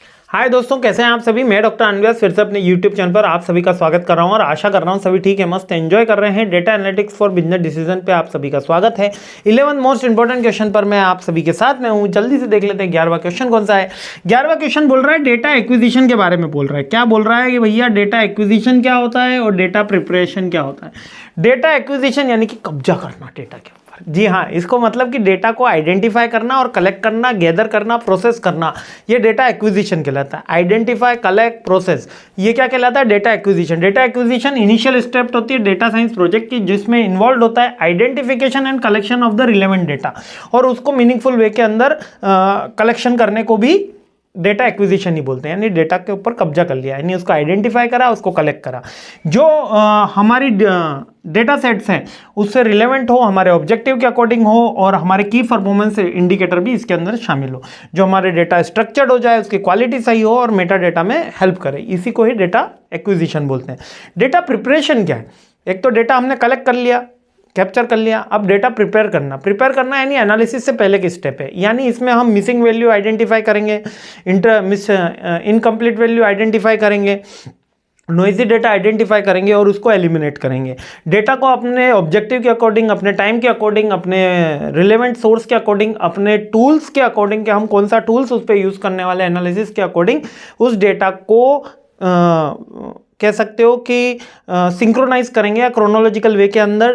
हाय दोस्तों, कैसे हैं आप सभी। मैं डॉक्टर अनव्यास फिर से अपने यूट्यूब चैनल पर आप सभी का स्वागत कर रहा हूं और आशा कर रहा हूं सभी ठीक है, मस्त एंजॉय कर रहे हैं। Data analytics for business decision पे आप सभी का स्वागत है। 11 मोस्ट इंपॉर्टेंट क्वेश्चन पर मैं आप सभी के साथ में हूं। जल्दी से देख लेते हैं 11वां क्वेश्चन कौन सा है। 11वां क्वेश्चन बोल रहा है डेटा एक्विजिशन के बारे में बोल रहा है। क्या बोल रहा है कि भैया डेटा एक्विजिशन क्या होता है और डेटा प्रिपरेशन क्या होता है। डेटा एक्विजिशन यानी कि कब्जा करना डेटा के ऊपर। जी हाँ, इसको मतलब कि डेटा को आइडेंटिफाई करना और कलेक्ट करना, गैदर करना, प्रोसेस करना, ये डेटा एक्विजिशन कहलाता है। आइडेंटिफाई, कलेक्ट, प्रोसेस, ये क्या कहलाता है, data acquisition. Data acquisition initial step होती है डेटा साइंस प्रोजेक्ट की, जिसमें इन्वॉल्व होता है identification and collection of the relevant data, और उसको मीनिंगफुल वे के अंदर कलेक्शन करने को भी डेटा एक्विजिशन ही बोलते हैं। यानी डेटा के ऊपर कब्जा कर लिया, यानी उसको आइडेंटिफाई करा, उसको कलेक्ट करा, जो हमारी डेटा सेट्स हैं उससे रिलेवेंट हो, हमारे ऑब्जेक्टिव के अकॉर्डिंग हो, और हमारे की परफॉर्मेंस इंडिकेटर भी इसके अंदर शामिल हो, जो हमारे डेटा स्ट्रक्चर्ड हो जाए, उसकी क्वालिटी सही हो और मेटा डेटा में हेल्प करे। इसी को ही डेटा एक्विजिशन बोलते हैं। डेटा प्रिपरेशन क्या है, एक तो डेटा हमने कलेक्ट कर लिया, कैप्चर कर लिया, अब डेटा प्रिपेयर करना यानी एनालिसिस से पहले की स्टेप है। यानी इसमें हम मिसिंग वैल्यू आइडेंटिफाई करेंगे, इनकम्प्लीट वैल्यू आइडेंटिफाई करेंगे, नॉइजी डेटा आइडेंटिफाई करेंगे और उसको एलिमिनेट करेंगे। डेटा को अपने ऑब्जेक्टिव के अकॉर्डिंग, अपने टाइम के अकॉर्डिंग, अपने रिलेवेंट सोर्स के अकॉर्डिंग, अपने टूल्स के अकॉर्डिंग कि हम कौन सा टूल्स उस पर यूज़ करने वाले, एनालिसिस के अकॉर्डिंग उस डेटा को कह सकते हो कि सिंक्रोनाइज करेंगे या क्रोनोलॉजिकल वे के अंदर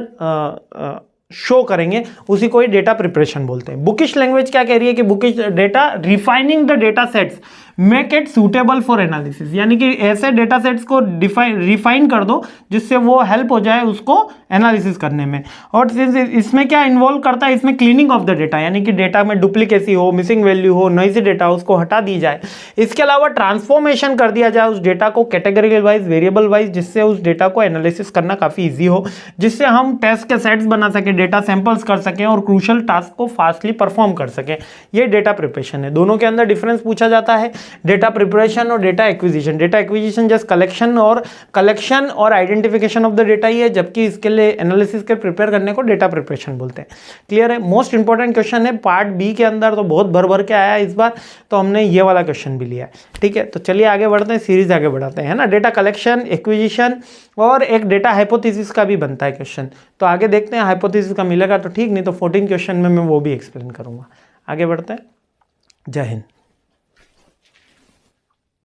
शो करेंगे। उसी को ही डेटा प्रिपरेशन बोलते हैं। बुकिश लैंग्वेज क्या कह रही है कि bookish data refining the data sets make it suitable for analysis, यानी कि ऐसे डेटा सेट्स को रिफाइन कर दो जिससे वो हेल्प हो जाए उसको एनालिसिस करने में। और इसमें क्या इन्वॉल्व करता है, इसमें क्लीनिंग ऑफ द डेटा, यानी कि डेटा में डुप्लीकेसी हो, मिसिंग वैल्यू हो, नॉइजी डेटा हो, उसको हटा दी जाए। इसके अलावा ट्रांसफॉर्मेशन कर दिया जाए उस डेटा को कैटेगरी वाइज, वेरिएबल वाइज, जिससे उस डेटा को एनालिसिस करना काफ़ी ईजी हो, जिससे हम टेस्ट के सेट्स बना सकें, डेटा सैंपल्स कर सकें और क्रूशल टास्क को फास्टली परफॉर्म कर सकें। ये डेटा प्रिपरेशन है। दोनों के अंदर डिफरेंस पूछा जाता है, डेटा प्रिपरेशन और data acquisition. Data acquisition just collection और आइडेंटिफिकेशन ऑफ द डेटा ही है, जबकि इसके लिए एनालिसिस के प्रिपेयर करने को डेटा प्रिपरेशन बोलते हैं। क्लियर है। मोस्ट इंपॉर्टेंट क्वेश्चन है पार्ट बी के अंदर, तो बहुत भर भर के आया है इस बार, तो हमने ये वाला क्वेश्चन भी लिया है। ठीक है, तो चलिए आगे बढ़ते हैं, सीरीज आगे बढ़ाते हैं, है ना। डेटा कलेक्शन, एक्विजिशन और एक डेटा हाइपोथेसिस का भी बनता है क्वेश्चन, तो आगे देखते हैं। हाइपोथेसिस का मिलेगा तो ठीक, नहीं तो 14 क्वेश्चन में मैं वो भी एक्सप्लेन करूंगा। आगे बढ़ते हैं। जय हिंद।